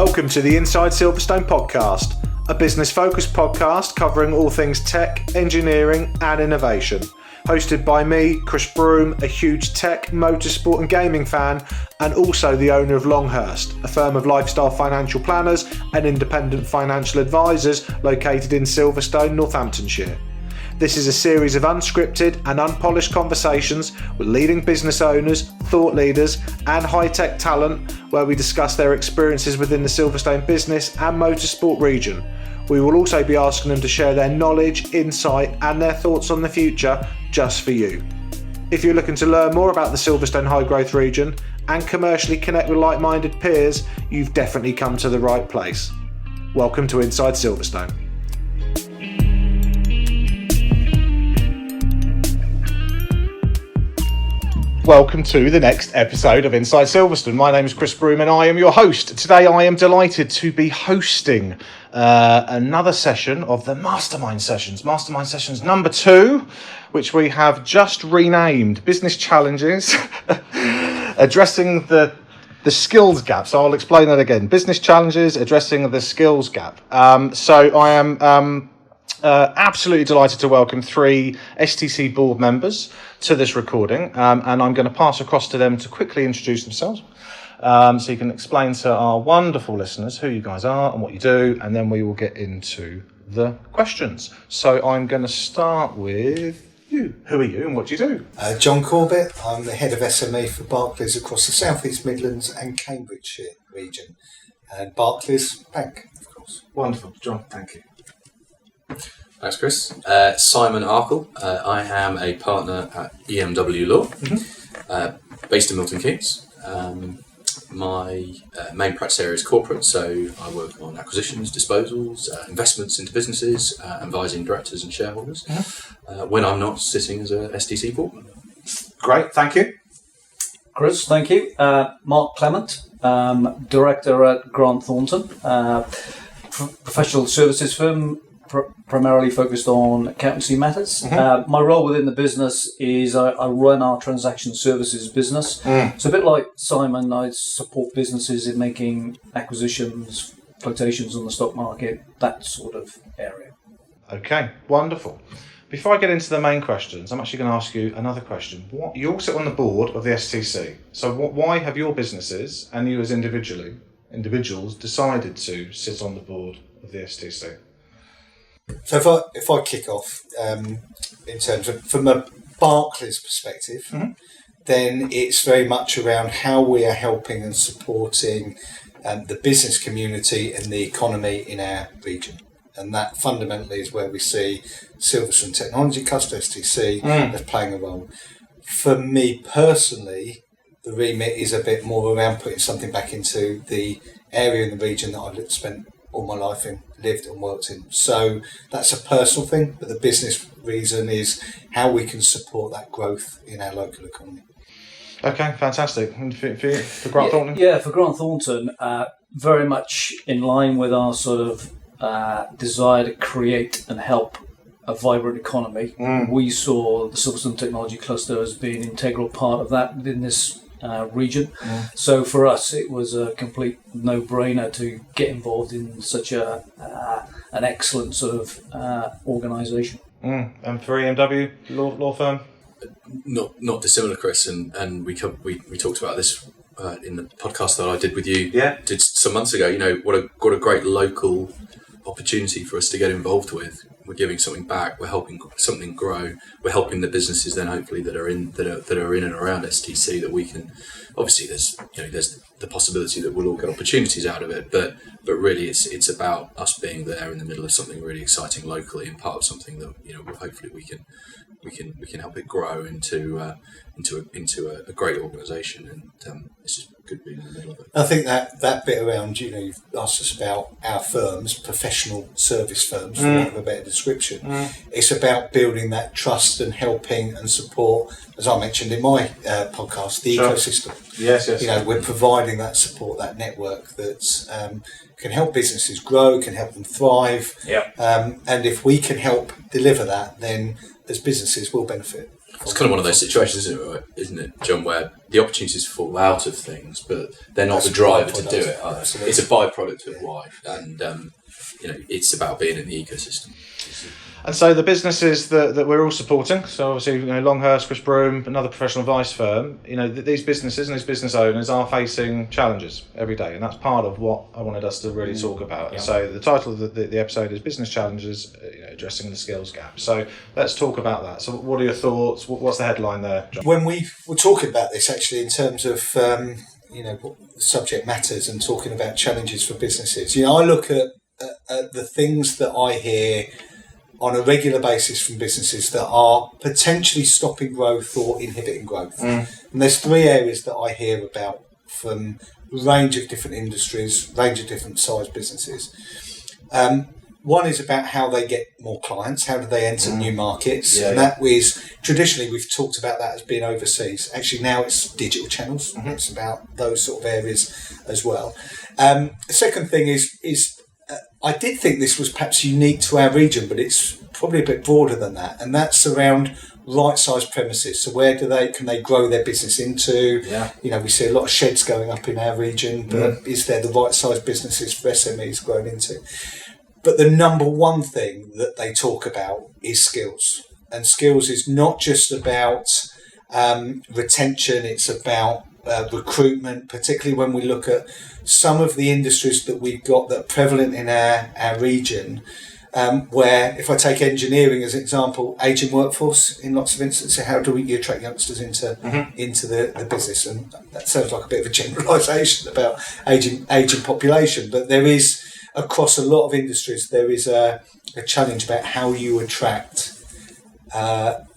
Welcome to the Inside Silverstone podcast, a business-focused podcast covering all things tech, engineering and innovation. Hosted by me, Chris Broome, a huge tech, motorsport and gaming fan, and also the owner of Longhurst, a firm of lifestyle financial planners and independent financial advisors located in Silverstone, Northamptonshire. This is a series of unscripted and unpolished conversations with leading business owners, thought leaders and high-tech talent where we discuss their experiences within the Silverstone business and motorsport region. We will also be asking them to share their knowledge, insight and their thoughts on the future just for you. If you're looking to learn more about the Silverstone high growth region and commercially connect with like-minded peers, you've definitely come to the right place. Welcome to Inside Silverstone. Welcome to the next episode of Inside Silverstone. My name is Chris Broome and I am your host. Today I am delighted to be hosting another session of the Mastermind Sessions. Mastermind Sessions number 2, which we have just renamed Business Challenges, addressing the skills gap. So I'll explain that again. Business Challenges, addressing the skills gap. So I am absolutely delighted to welcome 3 STC board members to this recording, and I'm going to pass across to them to quickly introduce themselves, so you can explain to our wonderful listeners who you guys are and what you do, and then we will get into the questions. So I'm going to start with you. Who are you and what do you do? John Corbett. I'm the head of SME for Barclays across the South East Midlands and Cambridgeshire region, and Barclays Bank, of course. Wonderful, John. Thank you. Thanks, Chris. Simon Arkell. I am a partner at EMW Law, based in Milton Keynes. My main practice area is corporate, so I work on acquisitions, disposals, investments into businesses, advising directors and shareholders, when I'm not sitting as a STC board member. Great, thank you. Chris, thank you. Mark Clement, director at Grant Thornton, professional services firm, primarily focused on accountancy matters. My role within the business is I run our transaction services business. So a bit like Simon, I support businesses in making acquisitions, quotations on the stock market, that sort of area. Okay, wonderful. Before I get into the main questions, I'm actually going to ask you another question. You all sit on the board of the STC. So why have your businesses and you as individuals decided to sit on the board of the STC? So if I kick off, in terms of from a Barclays perspective, then it's very much around how we are helping and supporting the business community and the economy in our region. And that fundamentally is where we see Silverstone Technology Cluster, STC, as playing a role. For me personally, the remit is a bit more around putting something back into the area in the region that I've spent all my life in, lived and worked in. So that's a personal thing, but the business reason is how we can support that growth in our local economy. Okay, fantastic. And for Grant Thornton? Yeah, for Grant Thornton, very much in line with our sort of desire to create and help a vibrant economy. We saw the Silverstone Technology Cluster as being an integral part of that within this region. So for us, it was a complete no-brainer to get involved in such an excellent sort of organisation. And for EMW law firm? Not dissimilar, Chris, and we talked about this in the podcast that I did with you. Did some months ago. You know what a great local opportunity for us to get involved with. We're giving something back. We're helping something grow. We're helping the businesses then hopefully that are in and around STC that we can. Obviously, there's the possibility that we'll all get opportunities out of it, but really it's about us being there in the middle of something really exciting locally and part of something that hopefully we can help it grow into a great organisation, and it's just good being in the middle of it. I think that bit around, you've asked us about our firms, professional service firms, for want of a better description. It's about building that trust and helping and support, as I mentioned in my podcast, the ecosystem. Yes. We're providing that support, that network that can help businesses grow, can help them thrive. And if we can help deliver that, then as businesses will benefit It's kind of one of those situations, isn't it, John, where the opportunities fall out of things, but they're not the driver to do it. It's a byproduct of why, and it's about being in the ecosystem. And so the businesses that we're all supporting, so obviously Longhurst, Chris Broome, another professional advice firm, these businesses and these business owners are facing challenges every day, and that's part of what I wanted us to really talk about. Yeah. So the title of the episode is Business Challenges, Addressing the Skills Gap. So let's talk about that. So what are your thoughts? What's the headline there, John? When we were talking about this, actually, in terms of what the subject matters and talking about challenges for businesses, I look at the things that I hear on a regular basis from businesses that are potentially stopping growth or inhibiting growth. And there's 3 areas that I hear about from a range of different industries, range of different size businesses. One is about how they get more clients, how do they enter new markets, and that is, traditionally we've talked about that as being overseas. Actually now it's digital channels, it's about those sort of areas as well. The second thing is I did think this was perhaps unique to our region, but it's probably a bit broader than that, and that's around right-sized premises. So where can they grow their business into? We see a lot of sheds going up in our region, but is there the right-sized businesses for SMEs grown into? But the number one thing that they talk about is skills, and skills is not just about retention; it's about recruitment, particularly when we look at some of the industries that we've got that are prevalent in our region, where, if I take engineering as an example, ageing workforce in lots of instances, how do you attract youngsters into the business? And that sounds like a bit of a generalisation about ageing population, but there is, across a lot of industries, there is a challenge about how you attract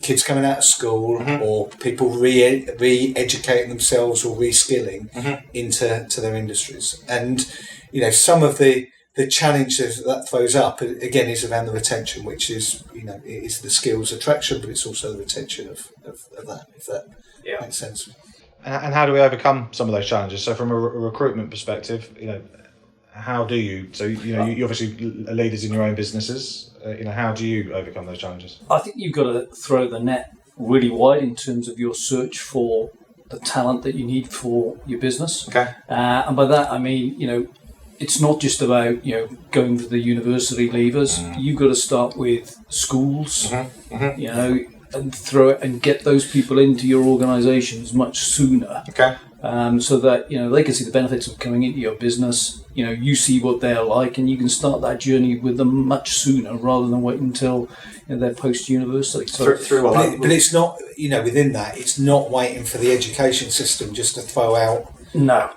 kids coming out of school or people re-educating themselves or reskilling into their industries. And some of the challenges that throws up again is around the retention, which is it is the skills attraction, but it's also the retention of that, if that makes sense. And how do we overcome some of those challenges? So from a recruitment perspective, how do you? So you obviously are leaders in your own businesses. How do you overcome those challenges? I think you've got to throw the net really wide in terms of your search for the talent that you need for your business. Okay. And by that I mean, it's not just about going for the university leavers. You've got to start with schools. And throw it and get those people into your organisations much sooner. Okay. So that they can see the benefits of coming into your business. You see what they're like, and you can start that journey with them much sooner rather than waiting until they're post-university. So, but it's not, within that, it's not waiting for the education system just to throw out. No.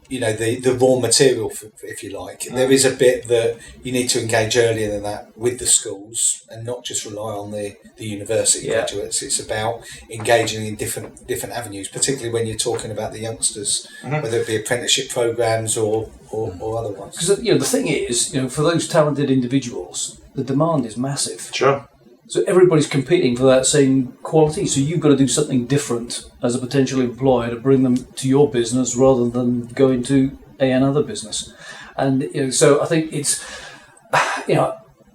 The raw material, if you like. There is a bit that you need to engage earlier than that with the schools and not just rely on the university graduates. It's about engaging in different avenues, particularly when you're talking about the youngsters, whether it be apprenticeship programs or other ones. Because the thing is, for those talented individuals, the demand is massive. Sure. So everybody's competing for that same quality. So you've got to do something different as a potential employer to bring them to your business rather than going to another business. And so I think it's,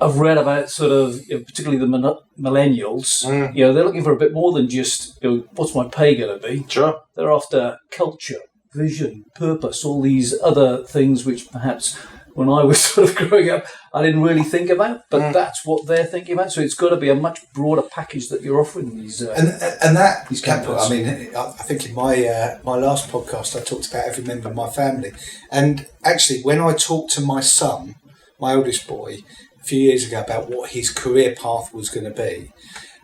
I've read about sort of, particularly the millennials. They're looking for a bit more than just, what's my pay going to be? Sure. They're after culture, vision, purpose, all these other things which perhaps when I was sort of growing up, I didn't really think about, but that's what they're thinking about. So it's got to be a much broader package that you're offering these. These campus. I mean, I think in my last podcast, I talked about every member of my family, and actually, when I talked to my son, my oldest boy, a few years ago about what his career path was going to be,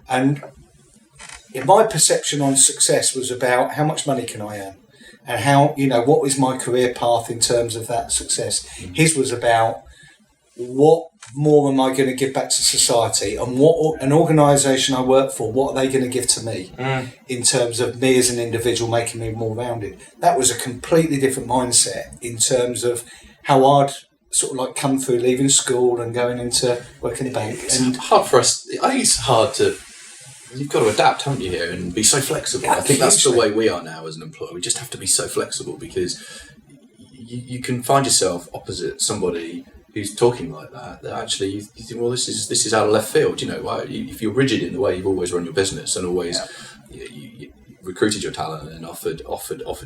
and in my perception on success was about how much money can I earn. And how, what is my career path in terms of that success? His was about what more am I going to give back to society, and what an organisation I work for, what are they going to give to me in terms of me as an individual, making me more rounded. That was a completely different mindset in terms of how I'd sort of like come through leaving school and going into working in the bank. And hard for us. I think it's hard to. You've got to adapt, haven't you, here, and be so flexible. I think that's the way we are now as an employer. We just have to be so flexible because you can find yourself opposite somebody who's talking like that actually you think, well, this is out of left field. You know, if you're rigid in the way you've always run your business and always you recruited your talent and offered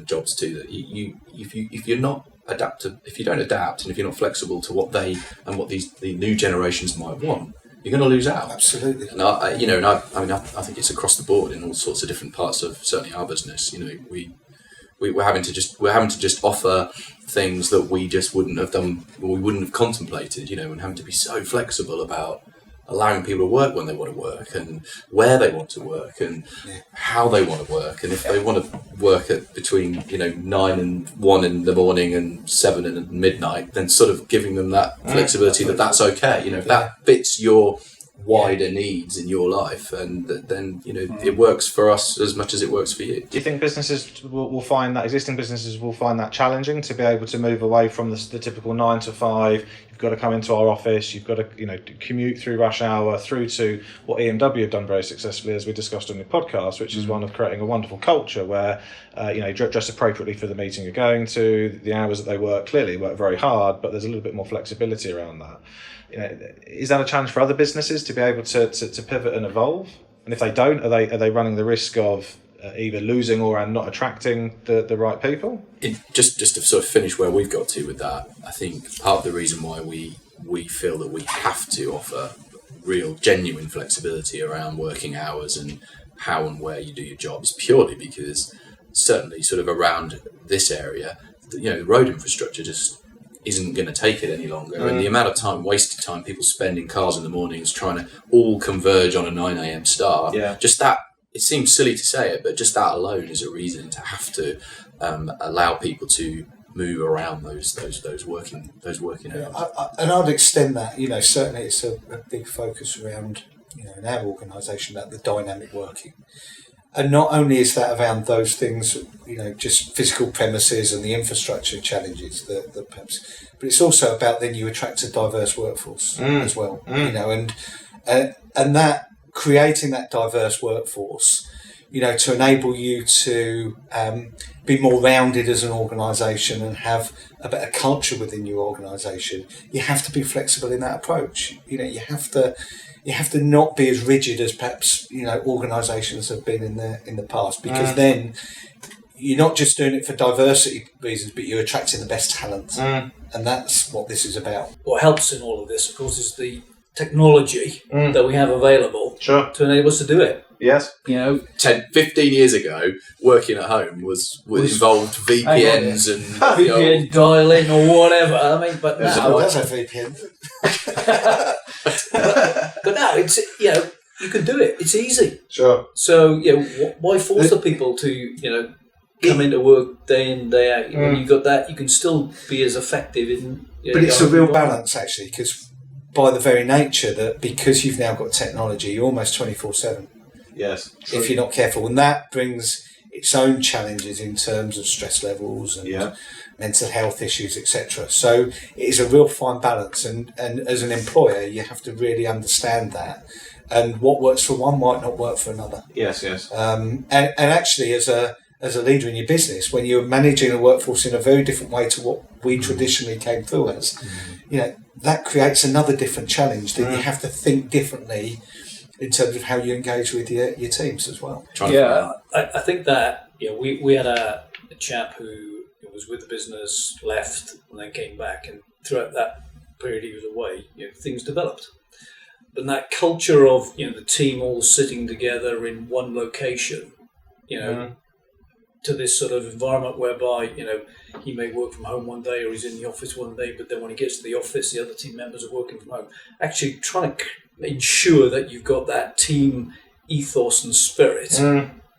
jobs to that, if you're not adaptive, if you don't adapt, and if you're not flexible to what the new generations might want, you're going to lose out. Absolutely. And I think it's across the board in all sorts of different parts of certainly our business. You know, we're having to just offer things that we just wouldn't have done, or we wouldn't have contemplated. You know, and having to be so flexible about allowing people to work when they want to work, and where they want to work, and how they want to work, and if they want to work at between 9 and 1 in the morning and 7 and midnight, then sort of giving them that flexibility that's okay. You know, if that fits your wider needs in your life, and then it works for us as much as it works for you. Do you think businesses will find that, existing businesses will find that challenging to be able to move away from the typical 9 to 5? You've got to come into our office, you've got to commute through rush hour, through to what EMW have done very successfully, as we discussed on the podcast, which is one of creating a wonderful culture where dress appropriately for the meeting you're going to. The hours that they work clearly work very hard, but there's a little bit more flexibility around that. Is that a challenge for other businesses to be able to pivot and evolve? And if they don't, are they running the risk of either losing or not attracting the right people? Just to sort of finish where we've got to with that, I think part of the reason why we feel that we have to offer real, genuine flexibility around working hours and how and where you do your job is purely because certainly sort of around this area, the road infrastructure just isn't going to take it any longer, and the amount of wasted time people spend in cars in the mornings trying to all converge on a 9 a.m. start. Just that, it seems silly to say it, but just that alone is a reason to have to allow people to move around those working hours. And I'd extend that. Certainly it's a big focus around in our organisation about the dynamic working. And not only is that around those things, just physical premises and the infrastructure challenges that perhaps, but it's also about then you attract a diverse workforce as well. And that creating that diverse workforce, to enable you to be more rounded as an organisation and have a better culture within your organisation, you have to be flexible in that approach. You have to not be as rigid as perhaps organisations have been in the past, because then you're not just doing it for diversity reasons, but you're attracting the best talent, and that's what this is about. What helps in all of this, of course, is the technology that we have available to enable us to do it. Yes. 10, 15 years ago, working at home was involved VPNs and VPN dial-in or whatever. I mean, but now that's a VPN. but now it's you can do it. It's easy. Sure. So why force the people to come into work day in day out? When you've got that, you can still be as effective in. But it's a real balance actually, because by the very nature that because you've now got technology, you're almost 24/7. Yes. If you're not careful, and that brings its own challenges in terms of stress levels and mental health issues, etc. So it is a real fine balance, and as an employer, you have to really understand that, and what works for one might not work for another. Yes. And actually, as a leader in your business, when you're managing a workforce in a very different way to what we traditionally came through as, that creates another different challenge that you have to think differently in terms of how you engage with your teams as well. I think that we had a chap who was with the business, left, and then came back, and throughout that period he was away, things developed. But that culture of the team all sitting together in one location, to this sort of environment whereby he may work from home one day or he's in the office one day, but then when he gets to the office, the other team members are working from home. Actually, trying to ensure that you've got that team ethos and spirit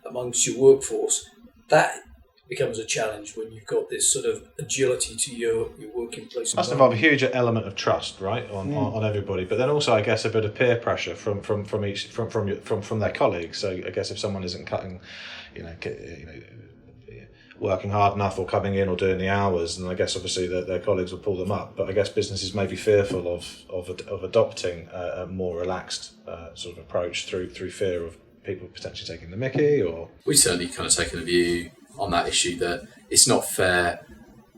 amongst your workforce, that becomes a challenge when you've got this sort of agility to your working place. Must involve a huge element of trust, right, on everybody, but then also I guess a bit of peer pressure from their colleagues. So I guess if someone isn't cutting, working hard enough or coming in or doing the hours, and I guess obviously their colleagues will pull them up. But I guess businesses may be fearful of adopting a more relaxed sort of approach through fear of people potentially taking the mickey. Or we've certainly kind of taken a view on that issue that it's not fair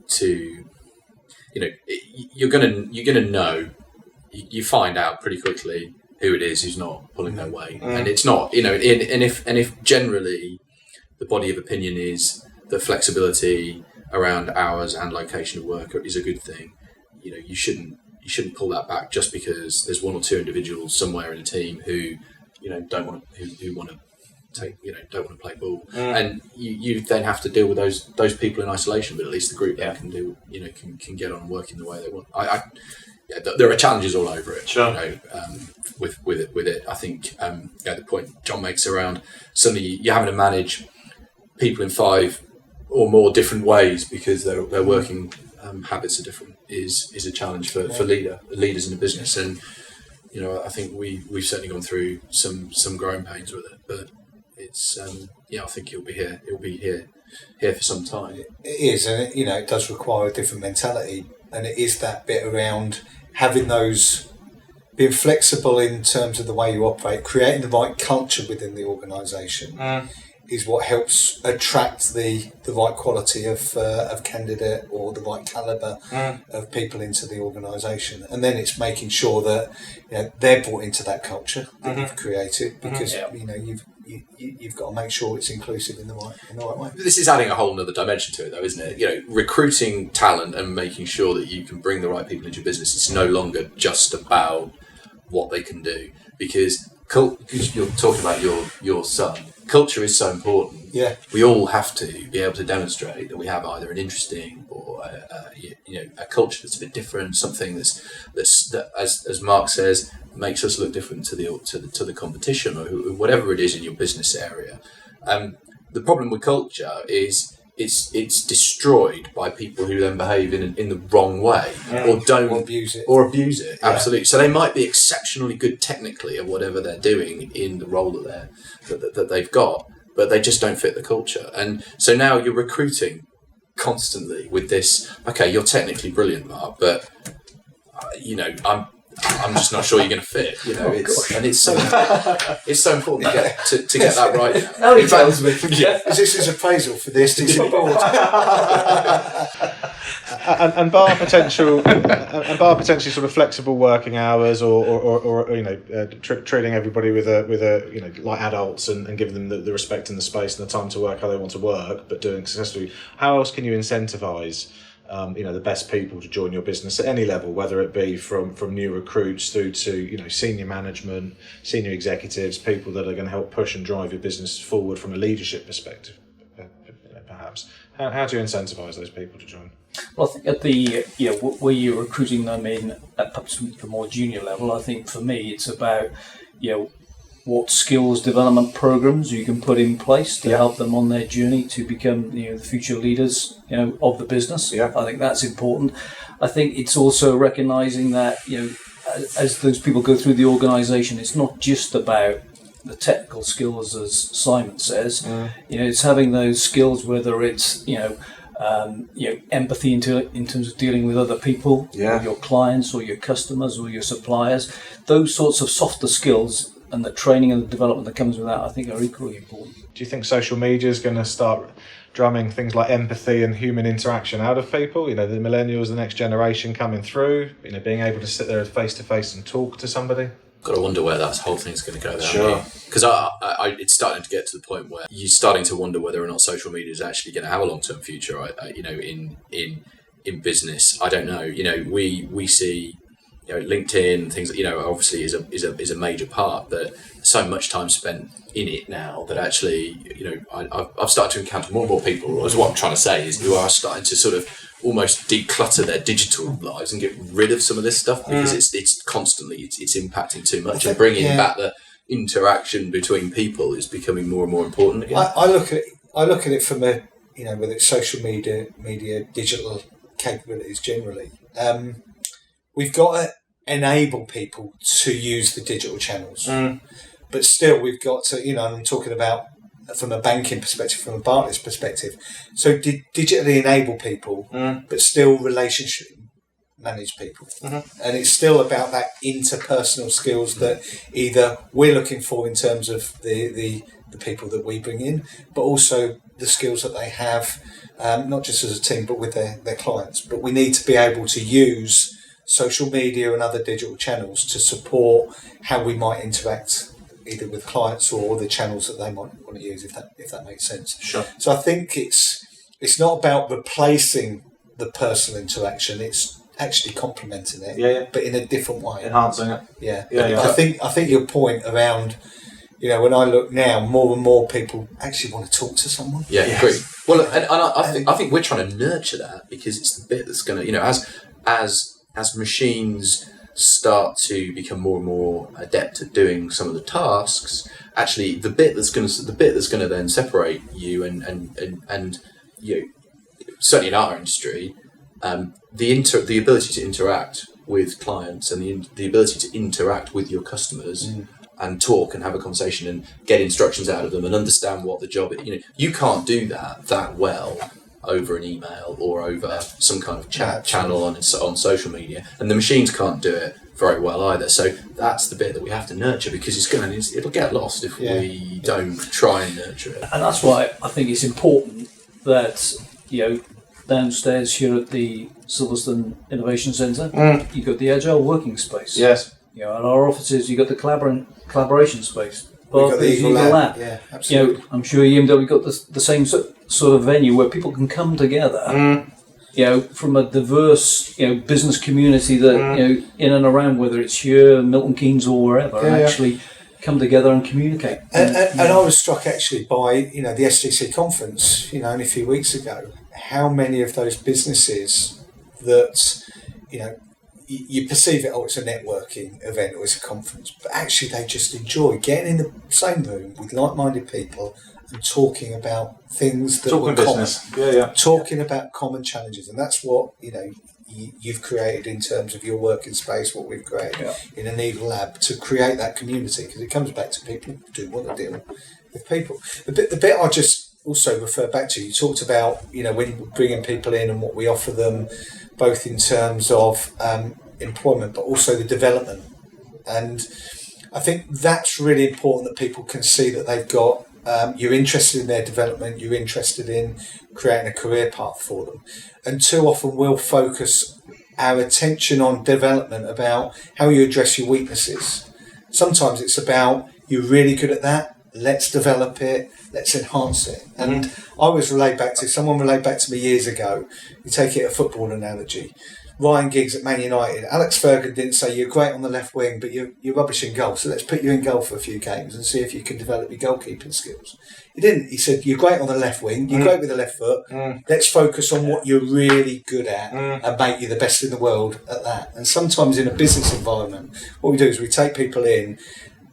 to you're gonna know. You find out pretty quickly who it is who's not pulling their weight, and it's not. And if generally the body of opinion is that flexibility around hours and location of work is a good thing, you shouldn't pull that back just because there's one or two individuals somewhere in a team who don't want to don't want to play ball, and you then have to deal with those people in isolation. But at least the group can do can get on and work in the way they want. There are challenges all over it. Sure. With it, I think the point John makes around suddenly you're having to manage people in 5 or more different ways because their working habits are different is a challenge for leaders in a business. And I think we've certainly gone through some growing pains with it, but it's I think it'll be here for some time. It is, and it does require a different mentality, and it is that bit around having those, being flexible in terms of the way you operate, creating the right culture within the organisation is what helps attract the right quality of candidate or the right calibre of people into the organisation. And then it's making sure that they're brought into that culture that you've created, because you've got to make sure it's inclusive in the right way. This is adding a whole other dimension to it, though, isn't it? Recruiting talent and making sure that you can bring the right people into your business. It's no longer just about what they can do, because you're talking about your son. Culture is so important. Yeah, we all have to be able to demonstrate that we have either an interesting or a culture that's a bit different, something that as Mark says, makes us look different to the competition or whatever it is in your business area. The problem with culture is it's destroyed by people who then behave in the wrong way or abuse it. Absolutely. So they might be exceptionally good technically at whatever they're doing in the role that they've got, but they just don't fit the culture. And so now you're recruiting constantly with this. Okay, you're technically brilliant, Mark, but I'm just not sure you're going to fit. It's so important to get that right. Now he tells me. Is this his appraisal for the STC board? and bar potentially sort of flexible working hours, or treating everybody with a like adults and giving them the respect and the space and the time to work how they want to work, but doing successfully. How else can you incentivise the best people to join your business at any level, whether it be from new recruits through to senior management, senior executives, people that are going to help push and drive your business forward from a leadership perspective, perhaps. How do you incentivise those people to join? Well, I think at the where you're recruiting them in at perhaps the more junior level, I think for me it's about what skills development programs you can put in place to help them on their journey to become the future leaders of the business. I think that's important. I think it's also recognizing that as those people go through the organization, it's not just about the technical skills, as Simon says. It's having those skills, whether it's empathy in terms of dealing with other people, or your clients or your customers or your suppliers. Those sorts of softer skills and the training and the development that comes with that, I think, are equally important. Do you think social media is going to start drumming things like empathy and human interaction out of people? The millennials, the next generation coming through, being able to sit there face to face and talk to somebody? Got to wonder where that whole thing's going to go. Sure. Because it's starting to get to the point where you're starting to wonder whether or not social media is actually going to have a long-term future. In business, I don't know. We see. LinkedIn, things obviously is a major part, but so much time spent in it now that actually I've started to encounter more and more people, or what I'm trying to say is, who are starting to sort of almost declutter their digital lives and get rid of some of this stuff because it's constantly it's impacting too much, and bringing back the interaction between people is becoming more and more important again. I look at it from a whether it's social media, digital capabilities generally. We've got to enable people to use the digital channels, but still we've got to, I'm talking about from a banking perspective, from a Barclays perspective. So digitally enable people, but still relationship manage people. And it's still about that interpersonal skills that either we're looking for in terms of the the people that we bring in, but also the skills that they have, not just as a team, but with their clients. But we need to be able to use social media and other digital channels to support how we might interact either with clients or the channels that they might want to use, if that makes sense. Sure. So I think it's not about replacing the personal interaction, it's actually complementing it, but in a different way. Enhancing it. Yeah. Yeah. I think your point around, when I look now, more and more people actually want to talk to someone. Yeah, agree. Well, and I think we're trying to nurture that, because it's the bit that's going to, as machines start to become more and more adept at doing some of the tasks, actually the bit that's going to then separate you and certainly in our industry, the ability to interact with clients and the ability to interact with your customers and talk and have a conversation and get instructions out of them and understand what the job is. You can't do that well over an email or over some kind of channel on social media, and the machines can't do it very well either. So that's the bit that we have to nurture, because it'll get lost if we don't try and nurture it. And that's why I think it's important that downstairs here at the Silverstone Innovation Centre, you've got the agile working space. Yes. At our offices, you've got the collaboration space. Barclays, Eagle Lab. Yeah, absolutely. I'm sure EMW got the same sort of venue where people can come together. From a diverse, business community that in and around, whether it's here, Milton Keynes, or wherever, and actually come together and communicate. And I was struck actually by the SDC conference only a few weeks ago, how many of those businesses that you perceive it, it's a networking event or it's a conference, but actually they just enjoy getting in the same room with like-minded people and talking about things that talking were business. common. Talking about common challenges, and that's what you've created in terms of your working space, what we've created in an Eagle Lab, to create that community, because it comes back to people who do want to deal with people. The bit I just also refer back to, you talked about when we're bringing people in and what we offer them, both in terms of employment but also the development, and I think that's really important, that people can see that they've got you're interested in their development, you're interested in creating a career path for them. And too often we'll focus our attention on development about how you address your weaknesses. Sometimes it's about, you're really good at that, let's develop it, let's enhance it. And someone relayed back to me years ago, you take it a football analogy, Ryan Giggs at Man United, Alex Ferguson didn't say you're great on the left wing but you're rubbish in goal, so let's put you in goal for a few games and see if you can develop your goalkeeping skills. He didn't. He said you're great on the left wing, you're great with the left foot, let's focus on what you're really good at and make you the best in the world at that. And sometimes in a business environment, what we do is we take people in,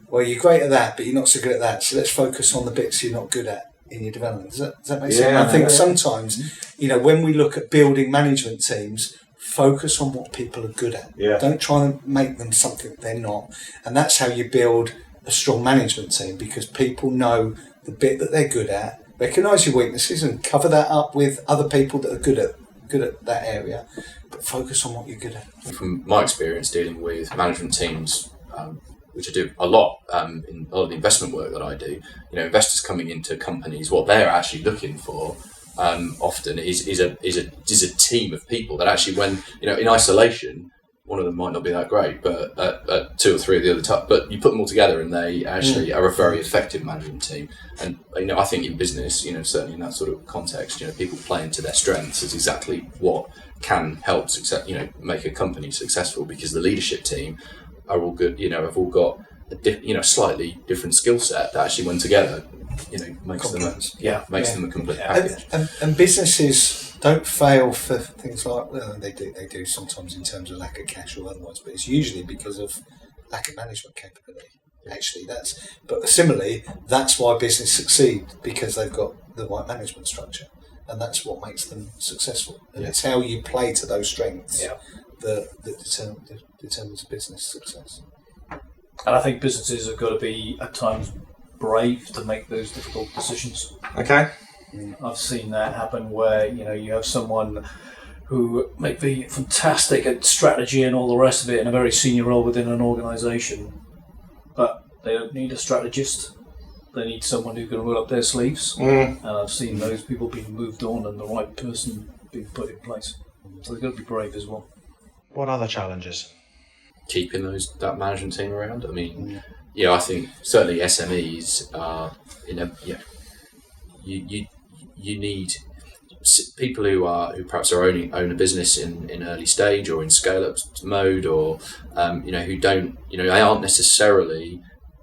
well, you're great at that but you're not so good at that, so let's focus on the bits you're not good at in your development. Does that make sense? I think sometimes, when we look at building management teams, focus on what people are good at. Don't try and make them something they're not. And that's how you build a strong management team, because people know the bit that they're good at, recognise your weaknesses and cover that up with other people that are good at that area, but focus on what you're good at. From my experience dealing with management teams, which I do a lot in a lot of the investment work that I do, investors coming into companies, what they're actually looking for often is a team of people that actually, when in isolation, one of them might not be that great, but at two or three of the other top, but you put them all together and they actually are a very effective management team. And I think in business, certainly in that sort of context, people playing to their strengths is exactly what can help make a company successful, because the leadership team are all good, have all got a slightly different skill set that actually, when together, makes them a complete package. And businesses don't fail for things like, they do sometimes in terms of lack of cash or otherwise, but it's usually because of lack of management capability. Actually, but similarly, that's why business succeed, because they've got the right management structure, and that's what makes them successful. And it's how you play to those strengths that determines business success. And I think businesses have got to be at times brave to make those difficult decisions. Okay. I've seen that happen where you have someone who may be fantastic at strategy and all the rest of it in a very senior role within an organisation, but they don't need a strategist. they need someone who can roll up their sleeves. And I've seen those people being moved on and the right person being put in place. So they've got to be brave as well. What other challenges? Keeping that management team around. I mean, I think certainly SMEs are you need people who perhaps own a business in early stage or in scale up mode, or who don't they aren't necessarily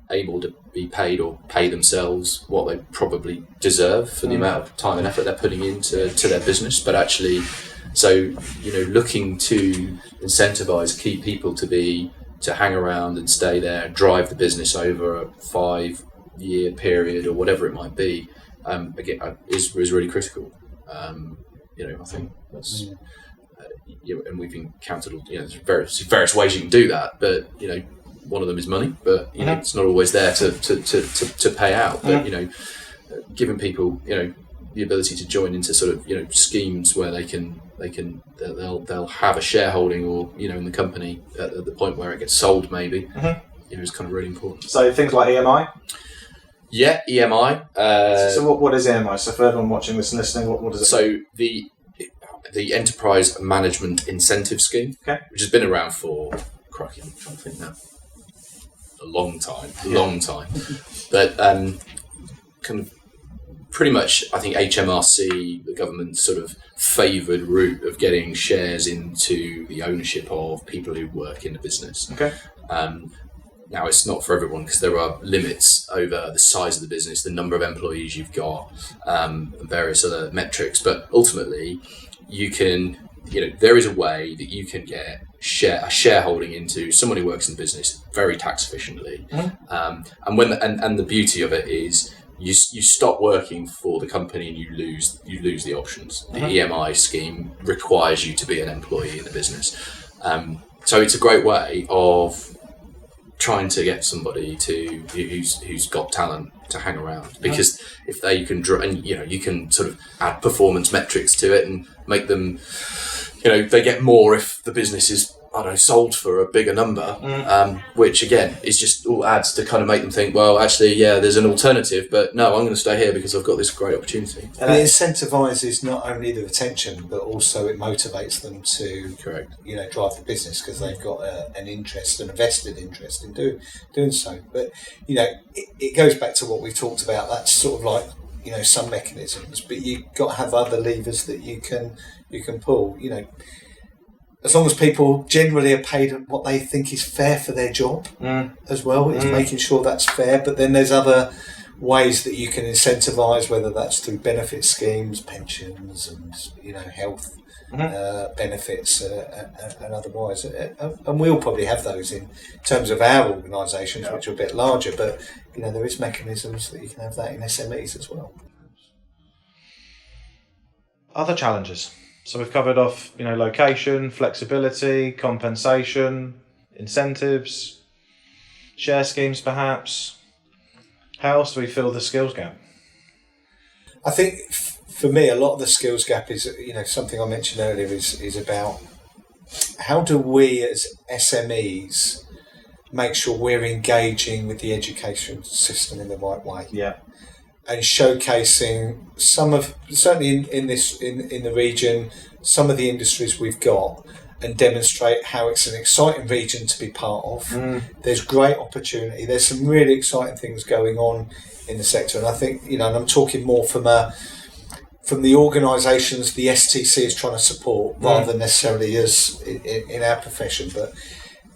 able to be paid or pay themselves what they probably deserve for the amount of time and effort they're putting into their business, but actually looking to incentivize key people to hang around and stay there, drive the business over a 5-year period or whatever it might be, again, is really critical. I think that's, and we've encountered, there's various ways you can do that, but, one of them is money, but, it's not always there to pay out. But, giving people, the ability to join into sort of, schemes where they'll have a shareholding or, in the company at the point where it gets sold maybe, is kind of really important. So things like EMI? Yeah, EMI. So what is EMI? So for everyone watching this and listening, what is it? So the Enterprise Management Incentive Scheme, which has been around for, crikey, I'm trying to think now, a long time. But kind of pretty much, I think HMRC, the government sort of favoured route of getting shares into the ownership of people who work in the business. Okay. Now, it's not for everyone because there are limits over the size of the business, the number of employees you've got, and various other metrics. But ultimately, you can, there is a way that you can get a shareholding into someone who works in the business very tax efficiently. And the beauty of it is you stop working for the company and you lose the options. The EMI scheme requires you to be an employee in the business. So it's a great way of trying to get somebody who's got talent to hang around, because if they can you can sort of add performance metrics to it and make them, they get more if the business is sold for a bigger number, which again is just all adds to kind of make them think, well, actually, there's an alternative, but no, I'm going to stay here because I've got this great opportunity. And it incentivises not only the retention, but also it motivates them to, drive the business because they've got an interest, a vested interest in doing so. But it goes back to what we talked about. That's sort of like some mechanisms, but you've got to have other levers that you can pull. As long as people generally are paid what they think is fair for their job as well, it's making sure that's fair. But then there's other ways that you can incentivise, whether that's through benefit schemes, pensions, and health benefits, and otherwise. And we'll probably have those in terms of our organisations, which are a bit larger. But there is mechanisms that you can have that in SMEs as well. Other challenges. So we've covered off, location, flexibility, compensation, incentives, share schemes perhaps. How else do we fill the skills gap? I think for me, a lot of the skills gap is, something I mentioned earlier is about how do we as SMEs make sure we're engaging with the education system in the right way. Yeah. And showcasing some of, certainly in the region, some of the industries we've got, and demonstrate how it's an exciting region to be part of. There's great opportunity. There's some really exciting things going on in the sector, and I think and I'm talking more from the organisations the STC is trying to support, rather than necessarily us in our profession. But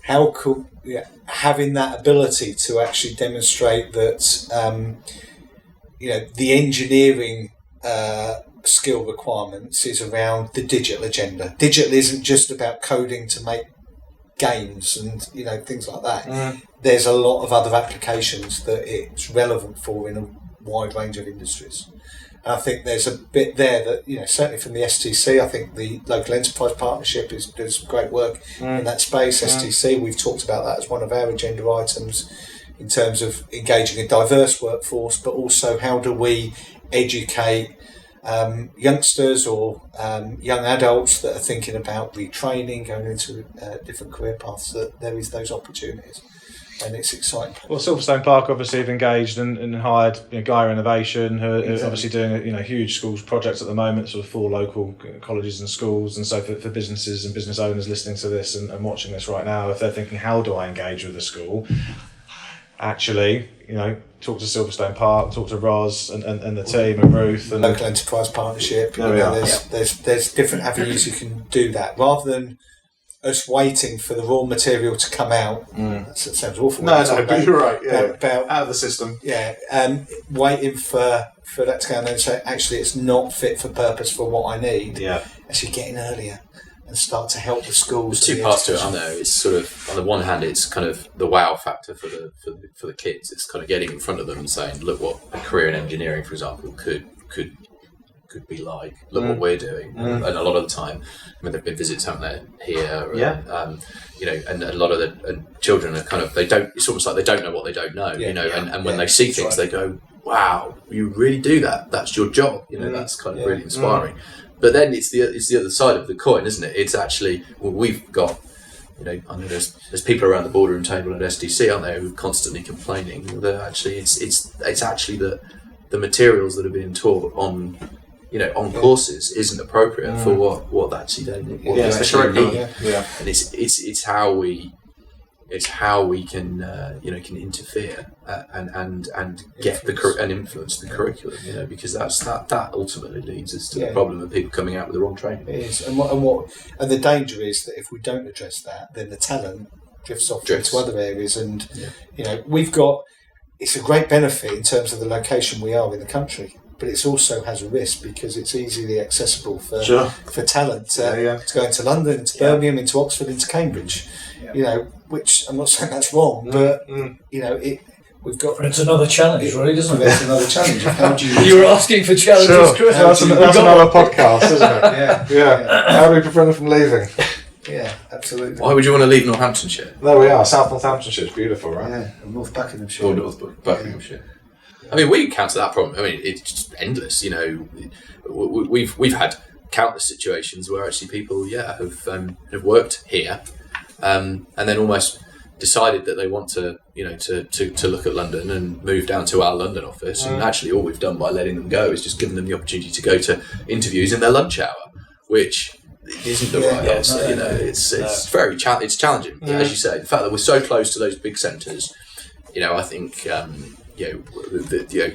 how could having that ability to actually demonstrate that. The engineering skill requirements is around the digital agenda. Digital isn't just about coding to make games and things like that. There's a lot of other applications that it's relevant for in a wide range of industries. And I think there's a bit there that certainly from the STC, I think the Local Enterprise Partnership does some great work in that space. STC, we've talked about that as one of our agenda items, in terms of engaging a diverse workforce, but also how do we educate youngsters or young adults that are thinking about retraining, going into different career paths, that there is those opportunities. and it's exciting. Well, Silverstone Park obviously have engaged and hired Gaia Innovation, who are obviously doing a huge schools project at the moment, sort of for local colleges and schools. And so for businesses and business owners listening to this and watching this right now, if they're thinking, how do I engage with the school? Actually, talk to Silverstone Park, talk to Roz and the team and Ruth and local enterprise partnership. There's different avenues you can do that rather than us waiting for the raw material to come out. That sounds awful. No, but you're right. Yeah, about out of the system. Yeah, waiting for that to go and then say, actually, it's not fit for purpose for what I need. Yeah, actually getting earlier and start to help the schools. There's two parts to it, aren't there? It's sort of, on the one hand, it's kind of the wow factor for the kids. It's kind of getting in front of them and saying, look what a career in engineering, for example, could be like. Look what we're doing. And a lot of the time, there've been visits, haven't there, here? And a lot of the children are kind of, it's almost like they don't know what they don't know, and when they see things, they go, wow, you really do that? That's your job. That's kind of really inspiring. But then it's the other side of the coin, isn't it? It's actually, we've got, I know there's people around the boardroom table at SDC, aren't there, who are constantly complaining that actually it's actually the materials that are being taught on courses isn't appropriate for what actually they need. And it's how we can can interfere and get and influence the curriculum, because that ultimately leads us to the problem of people coming out with the wrong training. It is, and the danger is that if we don't address that, then the talent drifts into other areas, and we've got. It's a great benefit in terms of the location we are in the country, but it also has a risk because it's easily accessible for talent to go into London, into Birmingham, into Oxford, into Cambridge. Which I'm not saying that's wrong, but we've got. It's another challenge, really, isn't it? It's another challenge. How do you were asking for challenges, Chris. That's another podcast, isn't it? Yeah. How do we prevent them from leaving? Yeah, absolutely. Why would you want to leave Northamptonshire? There we are. South Northamptonshire is beautiful, right? Yeah, and North Buckinghamshire. Or North Buckinghamshire. I mean, we counter that problem. I mean, it's just endless. We've had countless situations where actually people, have worked here, and then almost decided that they want to, to look at London and move down to our London office. And actually, all we've done by letting them go is just given them the opportunity to go to interviews in their lunch hour, which isn't the right answer. It's very it's challenging. As you say, the fact that we're so close to those big centres, I think.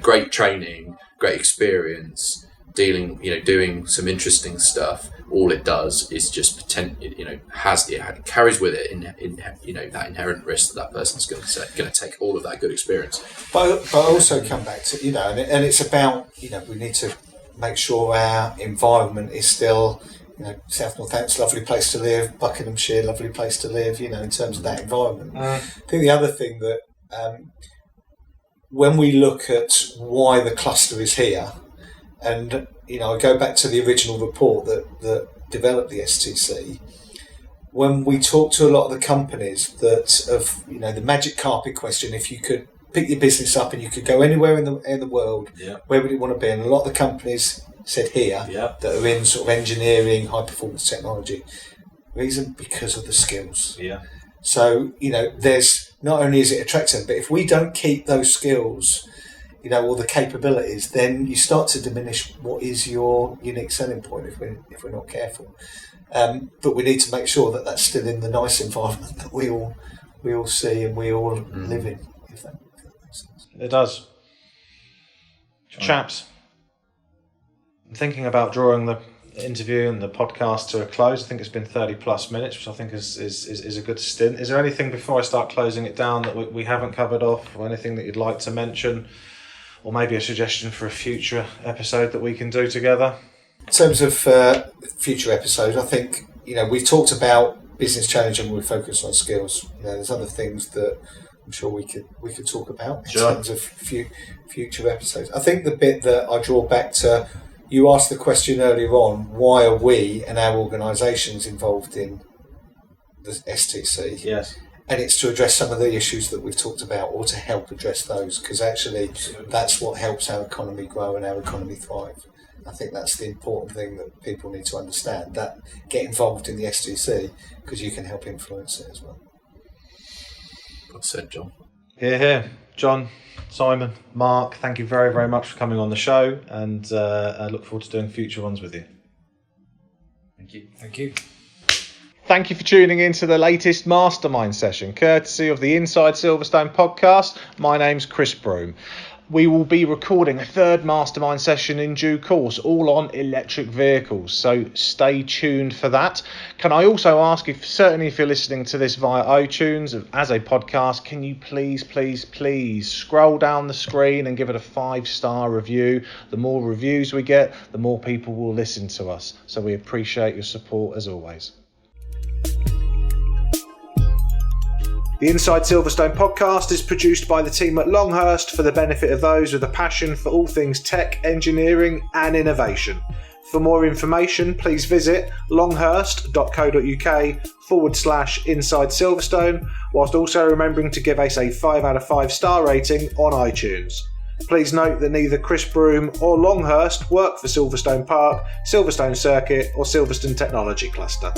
Great training, great experience, doing some interesting stuff. All it does is just carries with it that inherent risk that person's going to take all of that good experience. But also come back to and it's about we need to make sure our environment is still South Northampton's a lovely place to live, Buckinghamshire lovely place to live. In terms of that environment. I think the other thing that. When we look at why the cluster is here, and I go back to the original report that developed the STC, when we talk to a lot of the companies that of the magic carpet question, if you could pick your business up and you could go anywhere in the world, where would you want to be? And a lot of the companies said here that are in sort of engineering, high performance technology. Reason because of the skills. Yeah. So there's. Not only is it attractive, but if we don't keep those skills, or the capabilities, then you start to diminish what is your unique selling point if we're not careful. But we need to make sure that that's still in the nice environment that we all see and we all live in. If that makes sense. It does. Chaps, I'm thinking about drawing the interview and the podcast to a close. I think it's been 30 plus minutes, which I think is a good stint. Is there anything before I start closing it down that we haven't covered off, or anything that you'd like to mention, or maybe a suggestion for a future episode that we can do together? In terms of future episodes, I think we've talked about business challenge and we focus on skills. There's other things that I'm sure we could talk about in terms of future episodes. I think the bit that I draw back to. You asked the question earlier on, why are we and our organisations involved in the STC? Yes. And it's to address some of the issues that we've talked about, or to help address those, because actually that's what helps our economy grow and our economy thrive. I think that's the important thing that people need to understand, that get involved in the STC, because you can help influence it as well. Well said, John. Here. John, Simon, Mark, thank you very, very much for coming on the show, and I look forward to doing future ones with you. Thank you. Thank you. Thank you for tuning in to the latest Mastermind Session, courtesy of the Inside Silverstone podcast. My name's Chris Broome. We will be recording a third Mastermind Session in due course, all on electric vehicles, so stay tuned for that. Can I also ask, certainly if you're listening to this via iTunes as a podcast, can you please scroll down the screen and give it a 5-star review? The more reviews we get, the more people will listen to us, so we appreciate your support as always. The Inside Silverstone podcast is produced by the team at Longhurst for the benefit of those with a passion for all things tech, engineering and innovation. For more information, please visit longhurst.co.uk/Inside Silverstone, whilst also remembering to give us a 5 out of 5 star rating on iTunes. Please note that neither Chris Broome or Longhurst work for Silverstone Park, Silverstone Circuit or Silverstone Technology Cluster.